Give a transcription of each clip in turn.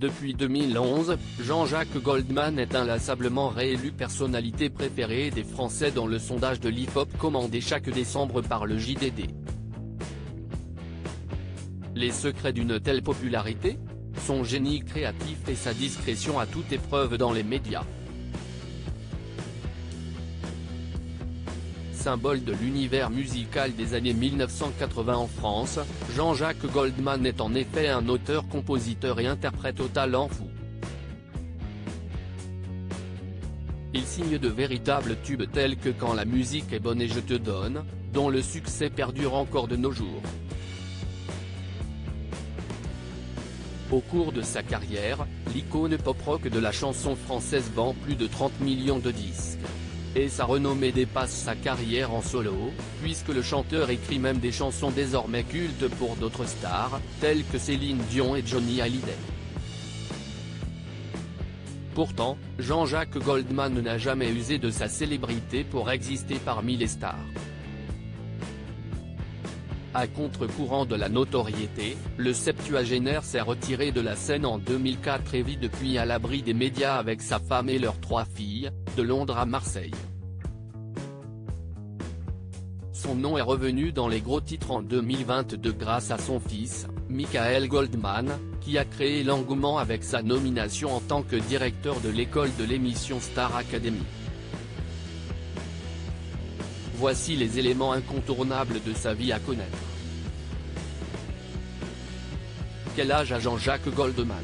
Depuis 2011, Jean-Jacques Goldman est inlassablement réélu personnalité préférée des Français dans le sondage de l'IFOP commandé chaque décembre par le JDD. Les secrets d'une telle popularité ? Son génie créatif et sa discrétion à toute épreuve dans les médias. Symbole de l'univers musical des années 1980 en France, Jean-Jacques Goldman est en effet un auteur, compositeur et interprète au talent fou. Il signe de véritables tubes tels que Quand la musique est bonne et Je te donne, dont le succès perdure encore de nos jours. Au cours de sa carrière, l'icône pop-rock de la chanson française vend plus de 30 millions de disques. Et sa renommée dépasse sa carrière en solo, puisque le chanteur écrit même des chansons désormais cultes pour d'autres stars, telles que Céline Dion et Johnny Hallyday. Pourtant, Jean-Jacques Goldman n'a jamais usé de sa célébrité pour exister parmi les stars. À contre-courant de la notoriété, le septuagénaire s'est retiré de la scène en 2004 et vit depuis à l'abri des médias avec sa femme et leurs 3 filles, de Londres à Marseille. Son nom est revenu dans les gros titres en 2022 grâce à son fils, Michael Goldman, qui a créé l'engouement avec sa nomination en tant que directeur de l'école de l'émission Star Academy. Voici les éléments incontournables de sa vie à connaître. Quel âge a Jean-Jacques Goldman ?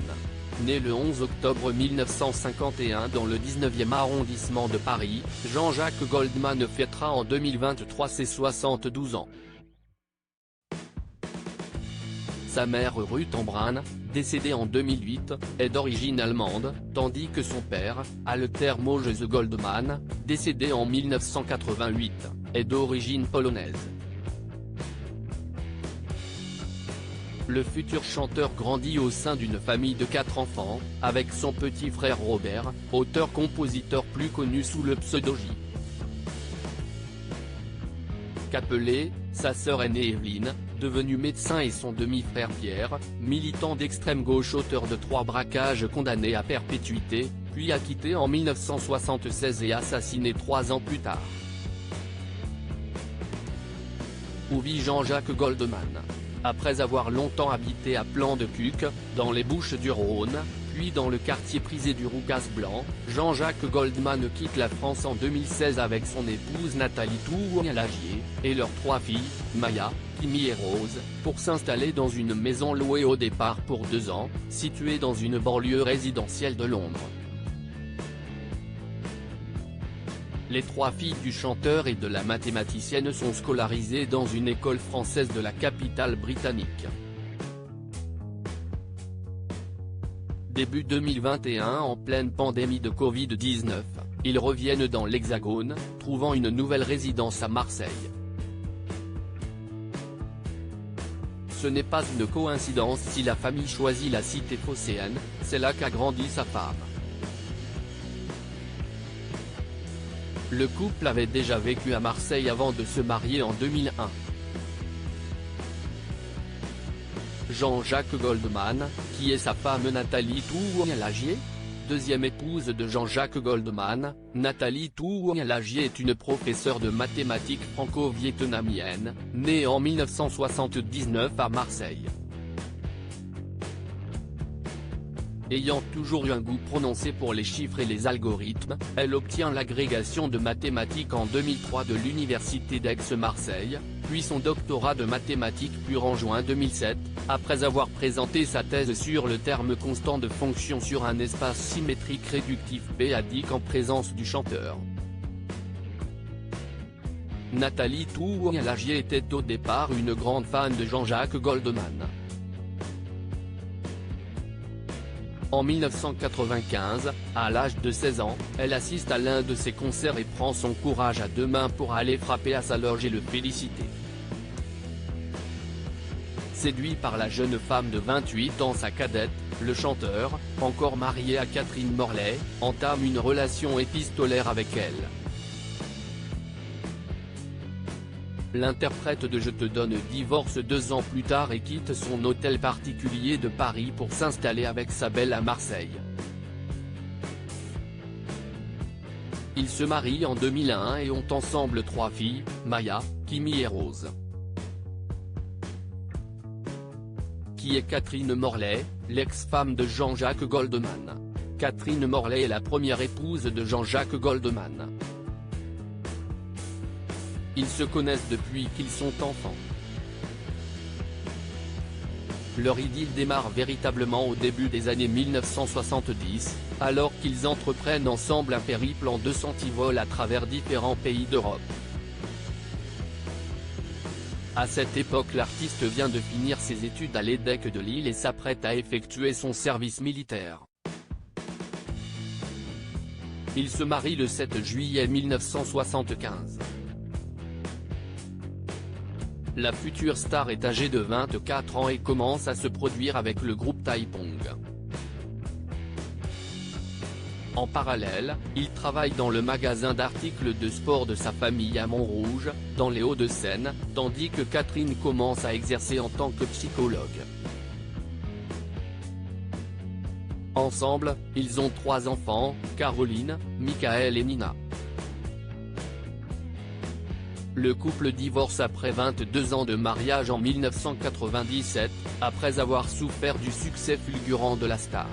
Né le 11 octobre 1951 dans le 19e arrondissement de Paris, Jean-Jacques Goldman fêtera en 2023 ses 72 ans. Sa mère Ruth Embrun, décédée en 2008, est d'origine allemande, tandis que son père, Alter Moses Goldman, décédé en 1988, est d'origine polonaise. Le futur chanteur grandit au sein d'une famille de 4 enfants, avec son petit frère Robert, auteur-compositeur plus connu sous le pseudo J. Capelé, sa sœur aînée Evelyne, devenue médecin, et son demi-frère Pierre, militant d'extrême gauche, auteur de 3 braquages condamnés à perpétuité, puis acquitté en 1976 et assassiné 3 ans plus tard. Où vit Jean-Jacques Goldman ? Après avoir longtemps habité à Plan-de-Cuques, dans les Bouches-du-Rhône, puis dans le quartier prisé du Roucas Blanc, Jean-Jacques Goldman quitte la France en 2016 avec son épouse Nathalie Tournier-Lagier, et leurs 3 filles, Maya, Kimi et Rose, pour s'installer dans une maison louée au départ pour 2 ans, située dans une banlieue résidentielle de Londres. Les 3 filles du chanteur et de la mathématicienne sont scolarisées dans une école française de la capitale britannique. Début 2021, en pleine pandémie de Covid-19, ils reviennent dans l'Hexagone, trouvant une nouvelle résidence à Marseille. Ce n'est pas une coïncidence si la famille choisit la cité phocéenne, c'est là qu'a grandi sa femme. Le couple avait déjà vécu à Marseille avant de se marier en 2001. Jean-Jacques Goldman, qui est sa femme Nathalie Tournier-Lagier ? Deuxième épouse de Jean-Jacques Goldman, Nathalie Tournier-Lagier est une professeure de mathématiques franco-vietnamienne, née en 1979 à Marseille. Ayant toujours eu un goût prononcé pour les chiffres et les algorithmes, elle obtient l'agrégation de mathématiques en 2003 de l'université d'Aix-Marseille, puis son doctorat de mathématiques pures en juin 2007, après avoir présenté sa thèse sur le terme constant de fonction sur un espace symétrique réductif p-adique en présence du chanteur. Nathalie Tournier-Lagier était au départ une grande fan de Jean-Jacques Goldman. En 1995, à l'âge de 16 ans, elle assiste à l'un de ses concerts et prend son courage à 2 mains pour aller frapper à sa loge et le féliciter. Séduit par la jeune femme de 28 ans, sa cadette, le chanteur, encore marié à Catherine Morlaix, entame une relation épistolaire avec elle. L'interprète de Je te donne divorce 2 ans plus tard et quitte son hôtel particulier de Paris pour s'installer avec sa belle à Marseille. Ils se marient en 2001 et ont ensemble 3 filles, Maya, Kimi et Rose. Qui est Catherine Morley, l'ex-femme de Jean-Jacques Goldman. Catherine Morley est la première épouse de Jean-Jacques Goldman. Ils se connaissent depuis qu'ils sont enfants. Leur idylle démarre véritablement au début des années 1970, alors qu'ils entreprennent ensemble un périple en 200 vols à travers différents pays d'Europe. À cette époque, l'artiste vient de finir ses études à l'EDEC de Lille et s'apprête à effectuer son service militaire. Il se marie le 7 juillet 1975. La future star est âgée de 24 ans et commence à se produire avec le groupe Taipong. En parallèle, il travaille dans le magasin d'articles de sport de sa famille à Montrouge, dans les Hauts-de-Seine, tandis que Catherine commence à exercer en tant que psychologue. Ensemble, ils ont 3 enfants, Caroline, Michael et Nina. Le couple divorce après 22 ans de mariage en 1997, après avoir souffert du succès fulgurant de la star.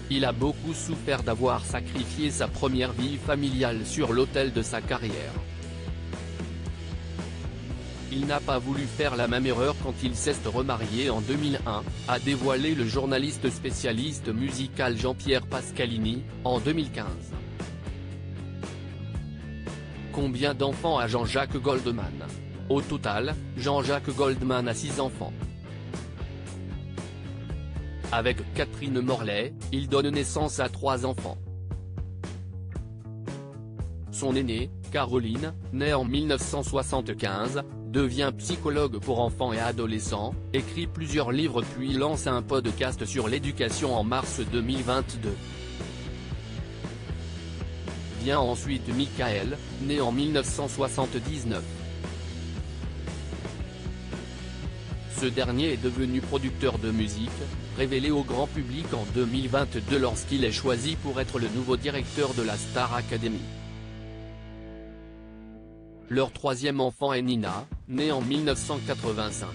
Il a beaucoup souffert d'avoir sacrifié sa première vie familiale sur l'autel de sa carrière. Il n'a pas voulu faire la même erreur quand il s'est remarié en 2001, a dévoilé le journaliste spécialiste musical Jean-Pierre Pascalini, en 2015. Combien d'enfants a Jean-Jacques Goldman? Au total, Jean-Jacques Goldman a 6 enfants. Avec Catherine Morley, il donne naissance à 3 enfants. Son aînée, Caroline, née en 1975, devient psychologue pour enfants et adolescents, écrit plusieurs livres puis lance un podcast sur l'éducation en mars 2022. Vient ensuite Michael, né en 1979. Ce dernier est devenu producteur de musique, révélé au grand public en 2022 lorsqu'il est choisi pour être le nouveau directeur de la Star Academy. Leur 3e enfant est Nina, née en 1985.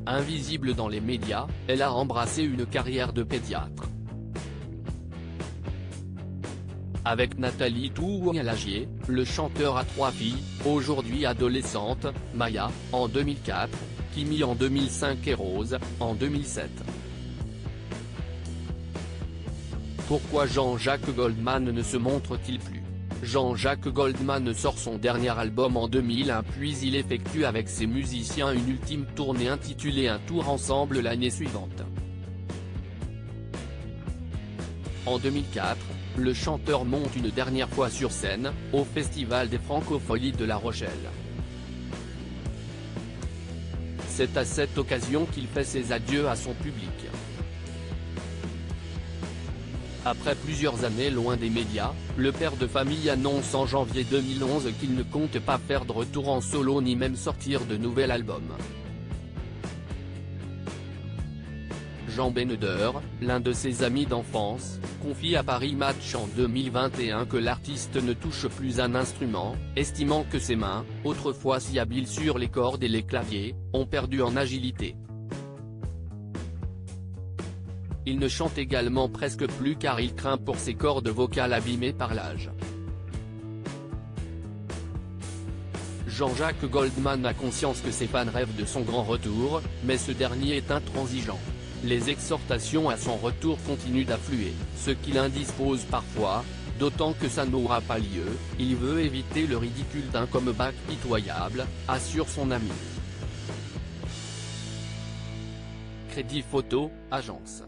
Invisible dans les médias, elle a embrassé une carrière de pédiatre. Avec Nathalie Tourlagier, le chanteur a 3 filles, aujourd'hui adolescentes, Maya, en 2004, Kimi en 2005 et Rose, en 2007. Pourquoi Jean-Jacques Goldman ne se montre-t-il plus? Jean-Jacques Goldman sort son dernier album en 2001 puis il effectue avec ses musiciens une ultime tournée intitulée Un tour ensemble l'année suivante. En 2004, le chanteur monte une dernière fois sur scène, au Festival des Francopholies de La Rochelle. C'est à cette occasion qu'il fait ses adieux à son public. Après plusieurs années loin des médias, le père de famille annonce en janvier 2011 qu'il ne compte pas faire de retour en solo ni même sortir de nouvel album. Jean Beneder, l'un de ses amis d'enfance, confie à Paris Match en 2021 que l'artiste ne touche plus un instrument, estimant que ses mains, autrefois si habiles sur les cordes et les claviers, ont perdu en agilité. Il ne chante également presque plus car il craint pour ses cordes vocales abîmées par l'âge. Jean-Jacques Goldman a conscience que ses fans rêvent de son grand retour, mais ce dernier est intransigeant. Les exhortations à son retour continuent d'affluer, ce qui l'indispose parfois, d'autant que ça n'aura pas lieu, il veut éviter le ridicule d'un comeback pitoyable, assure son ami. Crédit Photo, agence.